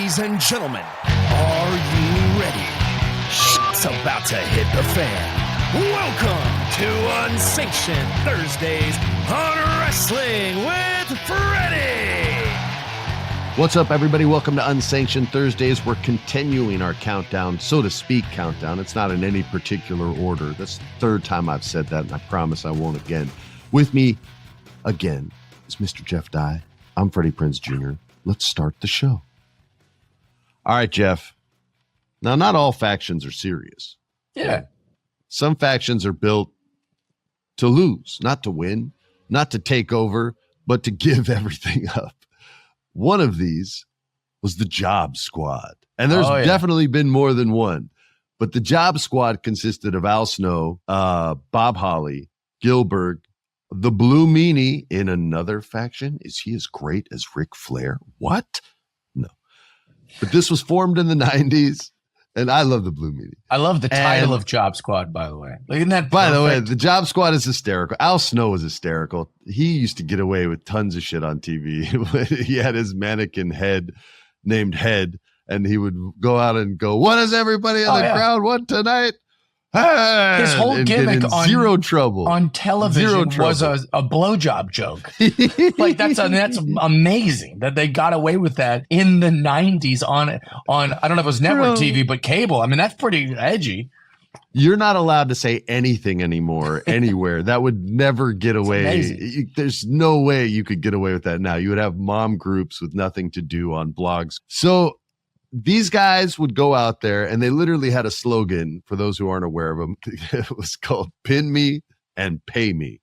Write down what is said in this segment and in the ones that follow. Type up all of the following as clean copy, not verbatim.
Ladies and gentlemen, are you ready? Shit's about to hit the fan. Welcome to Unsanctioned Thursdays on Wrestling with Freddie. What's up, everybody? Welcome to Unsanctioned Thursdays. We're continuing our countdown, so to speak, countdown. It's not in any particular order. That's the third time I've said that, and I promise I won't again. With me, again, is Mr. Jeff Dye. I'm Freddie Prinze Jr. Let's start the show. All right, Jeff. Now, not all factions are serious. Yeah. Some factions are built to lose, not to win, not to take over, but to give everything up. One of these was the Job Squad. And there's definitely been more than one. But the Job Squad consisted of Al Snow, Bob Holly, Gilbert, the Blue Meanie in another faction. Is he as great as Ric Flair? What? No. But this was formed in the 90s. And I love the Blue Meanie. I love the title of Job Squad, by the way. Isn't that perfect? By the way, the Job Squad is hysterical. Al Snow is hysterical. He used to get away with tons of shit on TV. He had his mannequin head named Head, and he would go out and go, "What does everybody in the crowd want tonight?" His whole gimmick on zero trouble on television was a blowjob joke. Like that's amazing that they got away with that in the 90s on I don't know if it was network TV, but cable. I mean, that's pretty edgy. You're not allowed to say anything anymore anywhere. That would never get away. There's no way you could get away with that now. You would have mom groups with nothing to do on blogs. So these guys would go out there and they literally had a slogan, for those who aren't aware of them. It was called "Pin Me and Pay Me."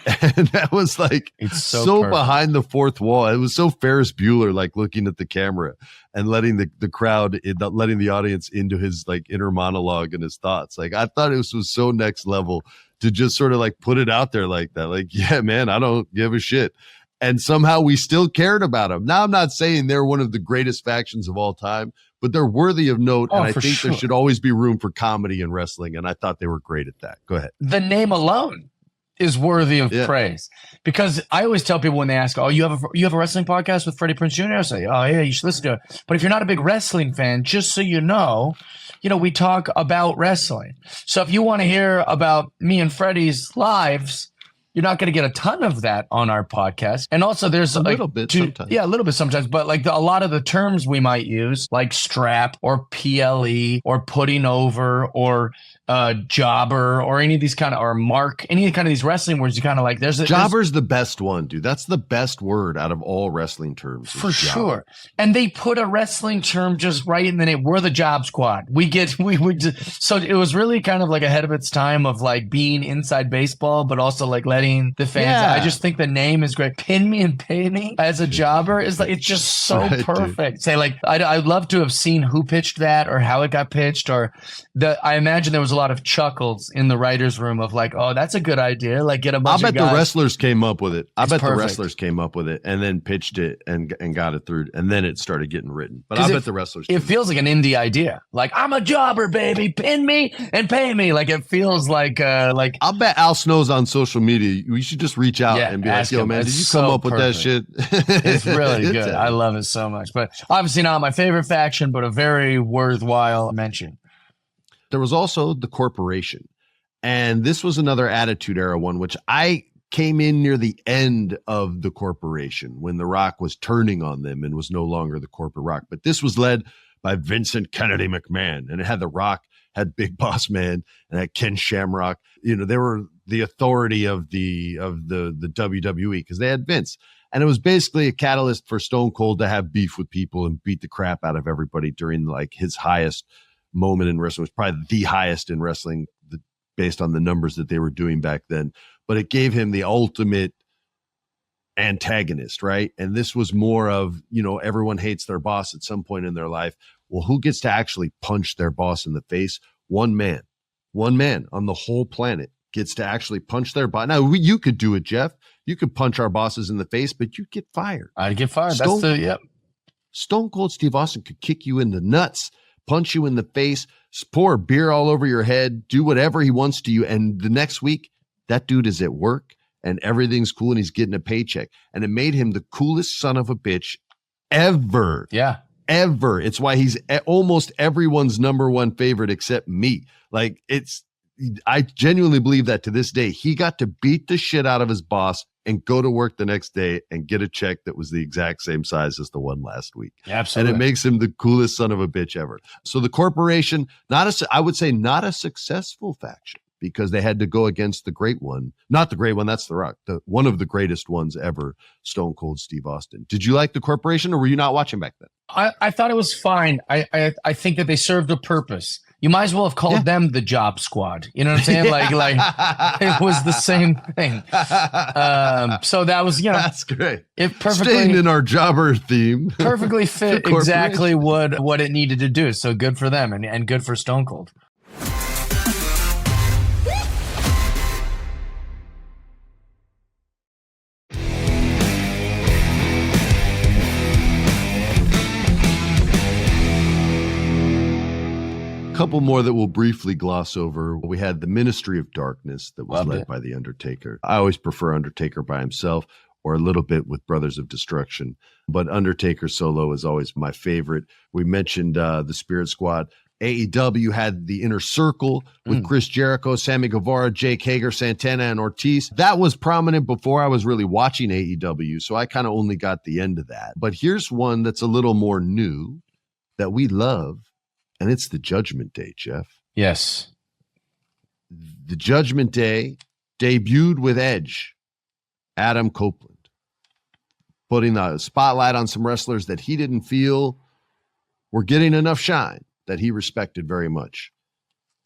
And that was like, it's so behind the fourth wall. It was so Ferris Bueller, like looking at the camera and letting the crowd, letting the audience into his like inner monologue and his thoughts. Like, I thought it was so next level to just sort of like put it out there like that. Like, yeah, man, I don't give a shit. And somehow we still cared about them. Now, I'm not saying they're one of the greatest factions of all time, but they're worthy of note. And I think there should always be room for comedy in wrestling. And I thought they were great at that. Go ahead. The name alone is worthy of praise, because I always tell people when they ask, "Oh, you have a wrestling podcast with Freddie Prinze Jr.?" I say, "Oh yeah, you should listen to it." But if you're not a big wrestling fan, just so you know, we talk about wrestling. So if you want to hear about me and Freddie's lives, you're not going to get a ton of that on our podcast. And also there's a little bit sometimes. Yeah, a little bit sometimes. But like a lot of the terms we might use, like strap or PLE or putting over or jobber or any of these kind of, or mark, any kind of these wrestling words, you kind of like, jobber's the bbest one, dude. That's the best word out of all wrestling terms. For sure. And they put a wrestling term just right in the name. We're the Job Squad. So it was really kind of like ahead of its time of like being inside baseball, but also like letting the fans. Yeah. I just think the name is great. Pin me and pay me as a jobber is like, it's just so perfect. Dude. Say like, I'd love to have seen who pitched that or how it got pitched, or I imagine there was a lot of chuckles in the writer's room of like, "Oh, that's a good idea." Like, get a bunch of guys. I bet the wrestlers came up with it. The wrestlers came up with it and then pitched it and got it through, and then it started getting written. But I bet the wrestlers. It feels like an indie idea. Like, I'm a jobber, baby. Pin me and pay me. Like, it feels like. I'll bet Al Snow's on social media. We should just reach out and be like, "Yo, man, did you come up with that shit?" It's really good. I love it so much. But obviously not my favorite faction, but a very worthwhile mention. There was also the Corporation. And this was another Attitude Era one, which I came in near the end of the Corporation when The Rock was turning on them and was no longer the Corporate Rock. But this was led by Vincent Kennedy McMahon. And it had The Rock, had Big Boss Man, and had Ken Shamrock. They were the authority of the WWE because they had Vince. And it was basically a catalyst for Stone Cold to have beef with people and beat the crap out of everybody during like his highest moment in wrestling. It was probably the highest in wrestling based on the numbers that they were doing back then. But it gave him the ultimate antagonist, right? And this was more of, everyone hates their boss at some point in their life. Well, who gets to actually punch their boss in the face? One man on the whole planet gets to actually punch their boss. Now, you could do it, Jeff. You could punch our bosses in the face, but you'd get fired. I'd get fired. Stone Cold Steve Austin could kick you in the nuts, punch you in the face, pour beer all over your head, do whatever he wants to you. And the next week, that dude is at work and everything's cool and he's getting a paycheck. And it made him the coolest son of a bitch ever. Yeah. ever. It's why he's almost everyone's number one favorite except me. Like, I genuinely believe that to this day. He got to beat the shit out of his boss and go to work the next day and get a check that was the exact same size as the one last week. Absolutely. And it makes him the coolest son of a bitch ever. So the corporation, I would say not a successful faction, because they had to go against the great one. Not the great one, that's The Rock. One of the greatest ones ever, Stone Cold Steve Austin. Did you like the corporation, or were you not watching back then? I thought it was fine. I think that they served a purpose. You might as well have called them the Job Squad. You know what I'm saying? Like it was the same thing. So that was, that's great. It perfectly staying in our jobber theme. Perfectly fit exactly what it needed to do. So good for them and good for Stone Cold. Couple more that we'll briefly gloss over. We had the Ministry of Darkness that was led by The Undertaker. I always prefer Undertaker by himself or a little bit with Brothers of Destruction, but Undertaker solo is always my favorite. We mentioned the Spirit Squad. AEW had the Inner Circle with Chris Jericho, Sammy Guevara, Jake Hager, Santana, and Ortiz. That was prominent before I was really watching AEW, so I kind of only got the end of that. But here's one that's a little more new that we love. And it's the Judgment Day, Jeff. Yes. The Judgment Day debuted with Edge, Adam Copeland, putting the spotlight on some wrestlers that he didn't feel were getting enough shine, that he respected very much.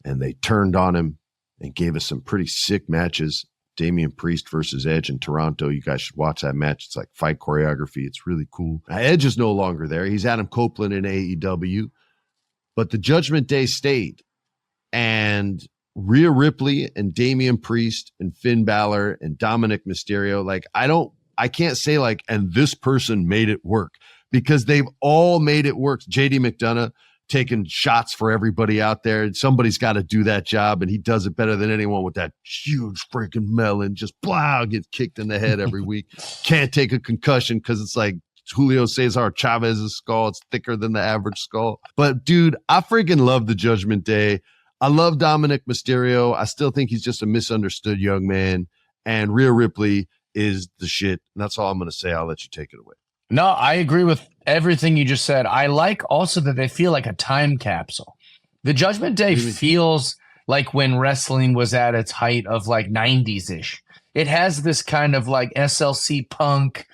And they turned on him and gave us some pretty sick matches. Damian Priest versus Edge in Toronto. You guys should watch that match. It's like fight choreography. It's really cool. Now, Edge is no longer there. He's Adam Copeland in AEW. But the Judgment Day stayed, and Rhea Ripley and Damian Priest and Finn Balor and Dominic Mysterio, like, I can't say like, and this person made it work, because they've all made it work. JD McDonough taking shots for everybody out there. Somebody's got to do that job, and he does it better than anyone with that huge freaking melon. Just blah, gets kicked in the head every week. Can't take a concussion because it's like Julio Cesar Chavez's skull. It's thicker than the average skull. But dude, I freaking love the Judgment Day. I love Dominic Mysterio. I still think he's just a misunderstood young man. And Rhea Ripley is the shit. And that's all I'm going to say. I'll let you take it away. No, I agree with everything you just said. I like also that they feel like a time capsule. The Judgment Day feels like when wrestling was at its height of like 90s-ish. It has this kind of like SLC punk,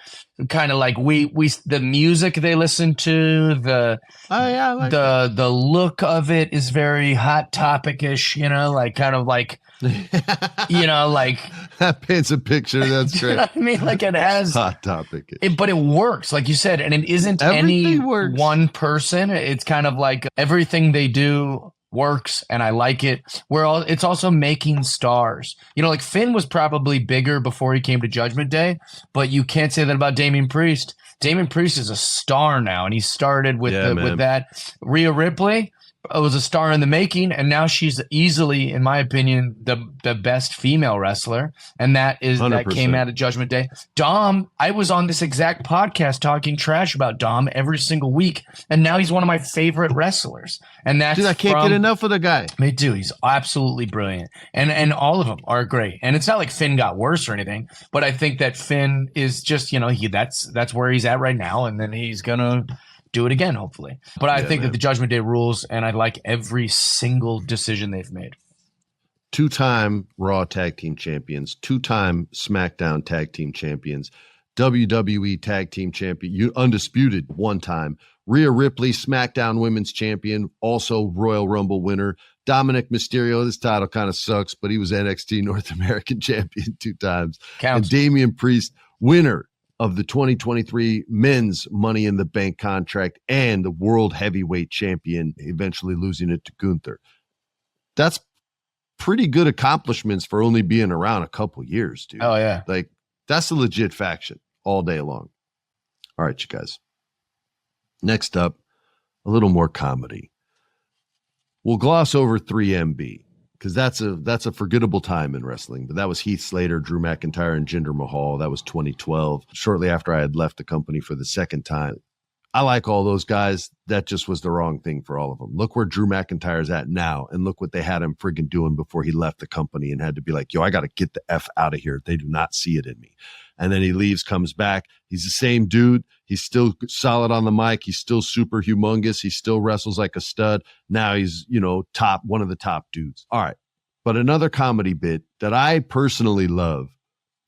kind of like the music they listen to, the look of it is very Hot Topic-ish, you know, like kind of like, you know, like that paints a picture. That's great. You know what I mean? Like it has Hot Topic, but it works, like you said, and it isn't any one person. It's kind of like everything they do works, and I like it. It's also making stars. You know, like Finn was probably bigger before he came to Judgment Day, but you can't say that about Damian Priest. Damian Priest is a star now, and he started with that. Rhea Ripley was a star in the making, and now she's easily, in my opinion, the best female wrestler, and that 100%. Came out of Judgment Day. Dom, I was on this exact podcast talking trash about Dom every single week, and now he's one of my favorite wrestlers. And that's I can't get enough of the guy. Me too. He's absolutely brilliant, and all of them are great. And it's not like Finn got worse or anything, but I think that Finn is just, you know, that's where he's at right now, and then he's gonna do it again, hopefully. But I think that the Judgment Day rules, and I like every single decision they've made. 2-time Raw Tag Team Champions, 2-time SmackDown Tag Team Champions, WWE Tag Team Champion, undisputed 1-time. Rhea Ripley, SmackDown Women's Champion, also Royal Rumble winner. Dominic Mysterio, this title kind of sucks, but he was NXT North American Champion 2 times. Counts. And Damian Priest, winner of the 2023 Men's Money in the Bank contract and the World Heavyweight Champion, eventually losing it to Gunther. That's pretty good accomplishments for only being around a couple years, dude. Oh, yeah. Like, that's a legit faction all day long. All right, you guys. Next up, a little more comedy. We'll gloss over 3MB, because that's a forgettable time in wrestling. But that was Heath Slater, Drew McIntyre, and Jinder Mahal. That was 2012, shortly after I had left the company for the second time. I like all those guys. That just was the wrong thing for all of them. Look where Drew McIntyre's at now, and look what they had him friggin' doing before he left the company and had to be like, yo, I got to get the F out of here. They do not see it in me. And then he leaves, comes back. He's the same dude. He's still solid on the mic. He's still super humongous. He still wrestles like a stud. Now he's, one of the top dudes. All right. But another comedy bit that I personally love,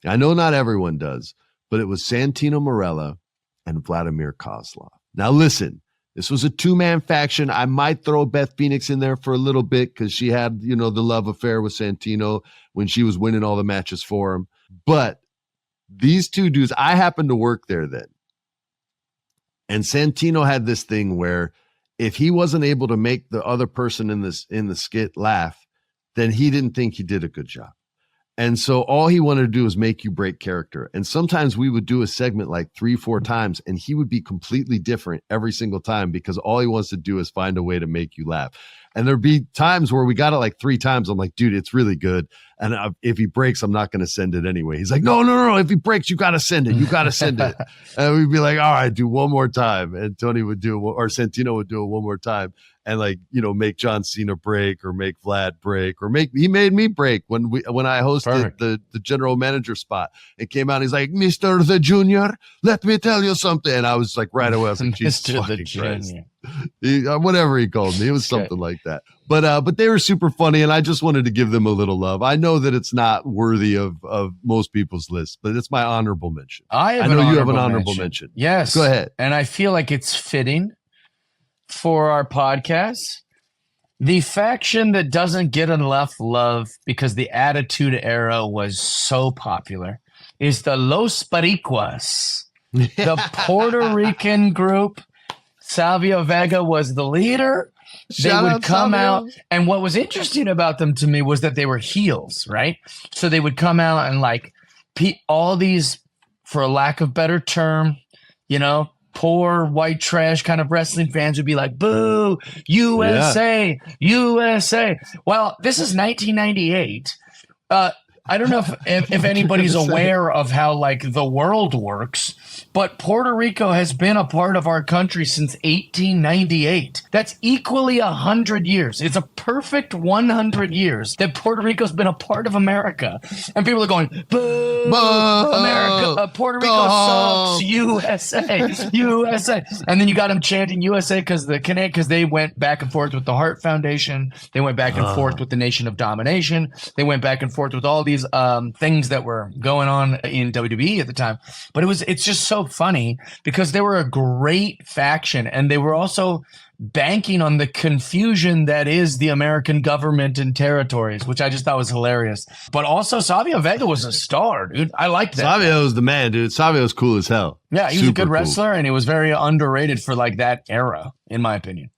I know not everyone does, but it was Santino Marella and Vladimir Kozlov. Now listen, this was a two-man faction. I might throw Beth Phoenix in there for a little bit because she had, the love affair with Santino when she was winning all the matches for him. But these two dudes, I happened to work there then. And Santino had this thing where if he wasn't able to make the other person in the skit laugh, then he didn't think he did a good job. And so all he wanted to do was make you break character. And sometimes we would do a segment like 3-4 times, and he would be completely different every single time because all he wants to do is find a way to make you laugh. And there'd be times where we got it like 3 times. I'm like, dude, it's really good. And if he breaks, I'm not going to send it anyway. He's like, no. If he breaks, you got to send it. You got to send it. And we'd be like, all right, do one more time. And Tony would do it, or Santino would do it one more time. And make John Cena break or make Vlad break or he made me break when I hosted the general manager spot. It came out. He's like, Mr. the Junior, let me tell you something. And I was like, right away, I was like, Jesus fucking Christ. Whatever he called me. It was something like that. But they were super funny, and I just wanted to give them a little love. I know that it's not worthy of most people's list, but it's my honorable mention. I know you have an honorable mention. Yes. Go ahead. And I feel like it's fitting for our podcast. The faction that doesn't get enough love because the Attitude Era was so popular is the Los Boricuas, the Puerto Rican group. Savio Vega was the leader. They would come out, and what was interesting about them to me was that they were heels, right? So they would come out and all these, for a lack of better term, poor white trash kind of wrestling fans would be like, boo, USA, USA. Well, this is 1998. I don't know if anybody's aware of how the world works, but Puerto Rico has been a part of our country since 1898. That's equally 100 years. It's a perfect 100 years that Puerto Rico's been a part of America. And people are going, boo, America, Puerto Rico sucks, USA, USA. And then you got them chanting USA because they went back and forth with the Hart Foundation. They went back and forth with the Nation of Domination. They went back and forth with all these things that were going on in WWE at the time. But it's just so funny because they were a great faction, and they were also banking on the confusion that is the American government and territories, which I just thought was hilarious. But also Savio Vega was a star, dude. I liked that. Savio was the man, dude. Savio's cool as hell. Yeah, he was a good wrestler, and he was very underrated for that era, in my opinion.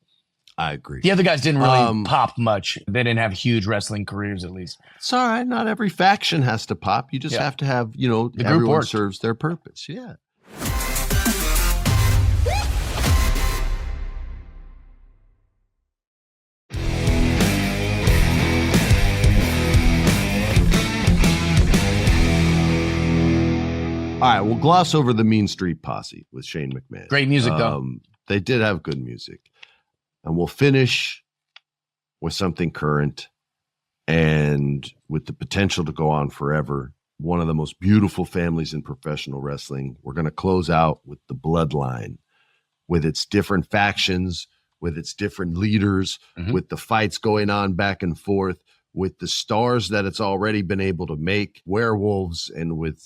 I agree. The other guys didn't really pop much. They didn't have huge wrestling careers, at least. It's all right. Not every faction has to pop. You just have to have, everyone serves their purpose. Yeah. All right, we'll gloss over the Mean Street Posse with Shane McMahon. Great music, though. They did have good music. And we'll finish with something current and with the potential to go on forever. One of the most beautiful families in professional wrestling. We're going to close out with the Bloodline, with its different factions, with its different leaders, with the fights going on back and forth, with the stars that it's already been able to make, werewolves, and with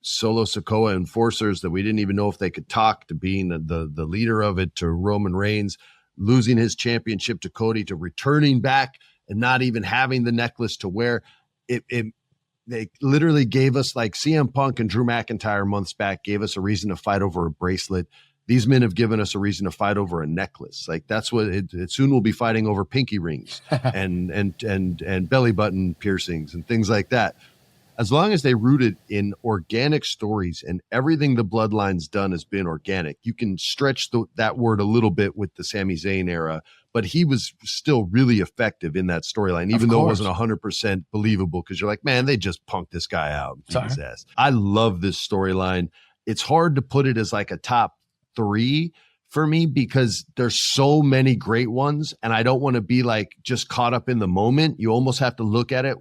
Solo Sikoa enforcers that we didn't even know if they could talk, to being the leader of it, to Roman Reigns losing his championship to Cody, to returning back and not even having the necklace to wear. They literally gave us, like CM Punk and Drew McIntyre months back, gave us a reason to fight over a bracelet. These men have given us a reason to fight over a necklace. Like that's what it soon will be fighting over pinky rings and belly button piercings and things like that. As long as they rooted in organic stories, and everything the Bloodline's done has been organic. You can stretch that word a little bit with the Sami Zayn era, but he was still really effective in that storyline, even though it wasn't 100% believable, because you're like, man, they just punked this guy out and beat his ass. I love this storyline. It's hard to put it as like a top 3 for me because there's so many great ones, and I don't want to be like just caught up in the moment. You almost have to look at it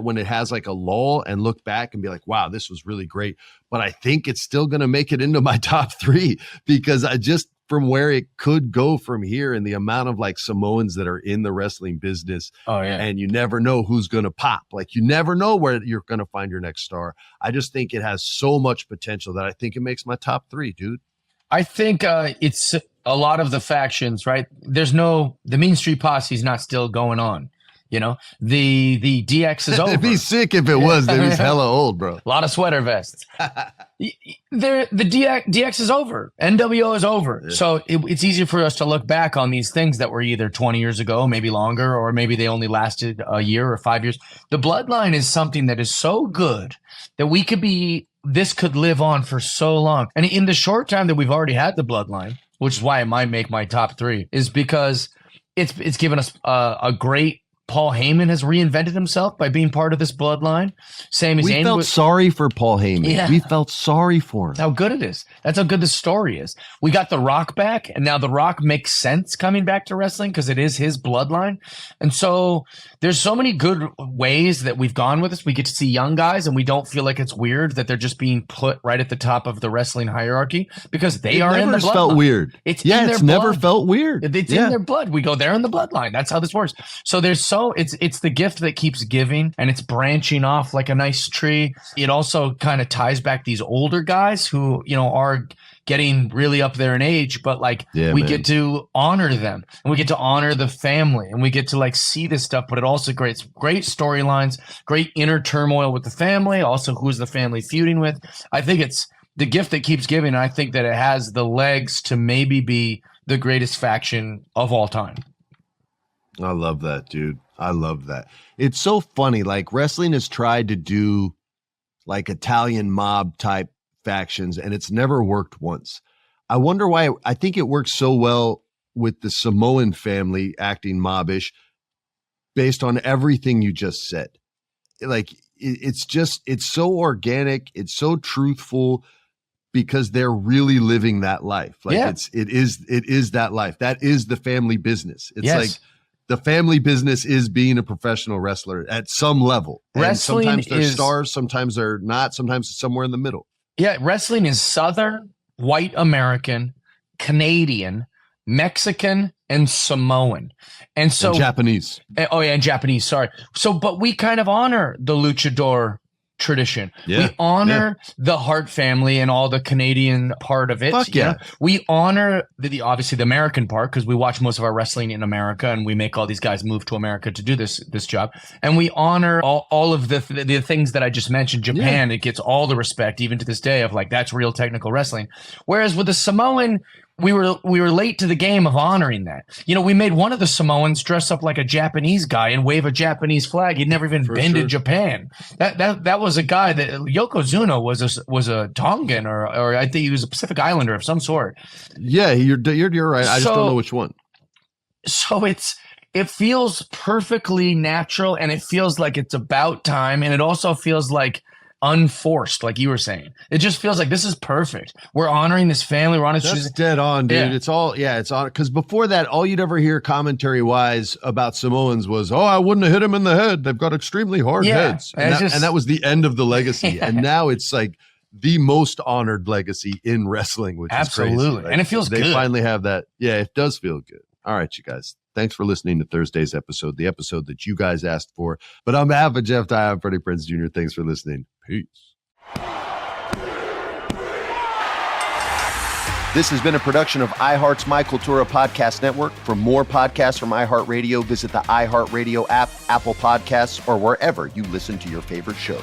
when it has like a lull and look back and be like, wow, this was really great. But I think it's still going to make it into my top 3 because I just, from where it could go from here and the amount of like Samoans that are in the wrestling business. Oh yeah. And you never know who's going to pop. Like you never know where you're going to find your next star. I just think it has so much potential that I think it makes my top 3, dude. I think it's a lot of the factions, right? The Mean Street Posse is not still going on. You know, the DX is over. It'd be sick if it was. They was hella old, bro. A lot of sweater vests. The DX is over. NWO is over. Yeah. So it's easy for us to look back on these things that were either 20 years ago, maybe longer, or maybe they only lasted a year or 5 years. The Bloodline is something that is so good that this could live on for so long. And in the short time that we've already had the Bloodline, which is why it might make my top 3, is because it's given us a great. Paul Heyman has reinvented himself by being part of this Bloodline. Same as we felt sorry for Paul Heyman. Yeah. We felt sorry for him. That's how good it is. That's how good the story is. We got The Rock back, and now The Rock makes sense coming back to wrestling because it is his bloodline. And so there's so many good ways that we've gone with this. We get to see young guys, and we don't feel like it's weird that they're just being put right at the top of the wrestling hierarchy because they are in the bloodline. Felt weird. It's never felt weird. It's in their blood. We go, they're in the bloodline. That's how this works. So it's the gift that keeps giving, and it's branching off like a nice tree. It also kind of ties back these older guys who, are getting really up there in age, but get to honor them, and we get to honor the family, and we get to see this stuff, but it also creates great storylines, great inner turmoil with the family. Also, who's the family feuding with? I think it's the gift that keeps giving. And I think that it has the legs to maybe be the greatest faction of all time. I love that, dude. I love that. It's so funny. Like wrestling has tried to do like Italian mob type factions, and it's never worked once. I wonder why. I think it works so well with the Samoan family acting mobbish based on everything you just said. Like it's so organic. It's so truthful because they're really living that life. Like it is that life. That is the family business. It's like the family business is being a professional wrestler at some level. Wrestling sometimes they're stars, sometimes they're not, sometimes it's somewhere in the middle. Yeah, wrestling is Southern, white American, Canadian, Mexican, and Samoan. And Japanese. And Japanese, sorry. So, but we kind of honor the luchador tradition. We honor the Hart family and all the Canadian part of it. Fuck yeah. We honor the obviously the American part because we watch most of our wrestling in America, and we make all these guys move to America to do this job. And we honor all of the things that I just mentioned. Japan, it gets all the respect even to this day of that's real technical wrestling. Whereas with the Samoan, we were late to the game of honoring that. We made one of the Samoans dress up like a Japanese guy and wave a Japanese flag. He'd never even been to Japan. That was a guy that Yokozuna was a Tongan or I think he was a Pacific Islander of some sort. Yeah, you're right. I just don't know which one. So it feels perfectly natural, and it feels like it's about time, and it also feels like unforced, like you were saying. It just feels like this is perfect. We're honoring this family. We're honoring. That's dead on, dude. It's on. Because before that, all you'd ever hear commentary wise about Samoans was, "Oh, I wouldn't have hit him in the head. They've got extremely hard heads," and that was the end of the legacy. And now it's like the most honored legacy in wrestling, which is crazy. And it feels good. They finally have that. Yeah, it does feel good. All right, you guys. Thanks for listening to Thursday's episode, the episode that you guys asked for. But on behalf of Jeff Dye, I'm Freddie Prinze Jr. Thanks for listening. Peace. This has been a production of iHeart's My Cultura podcast network. For more podcasts from iHeartRadio, visit the iHeartRadio app, Apple Podcasts, or wherever you listen to your favorite shows.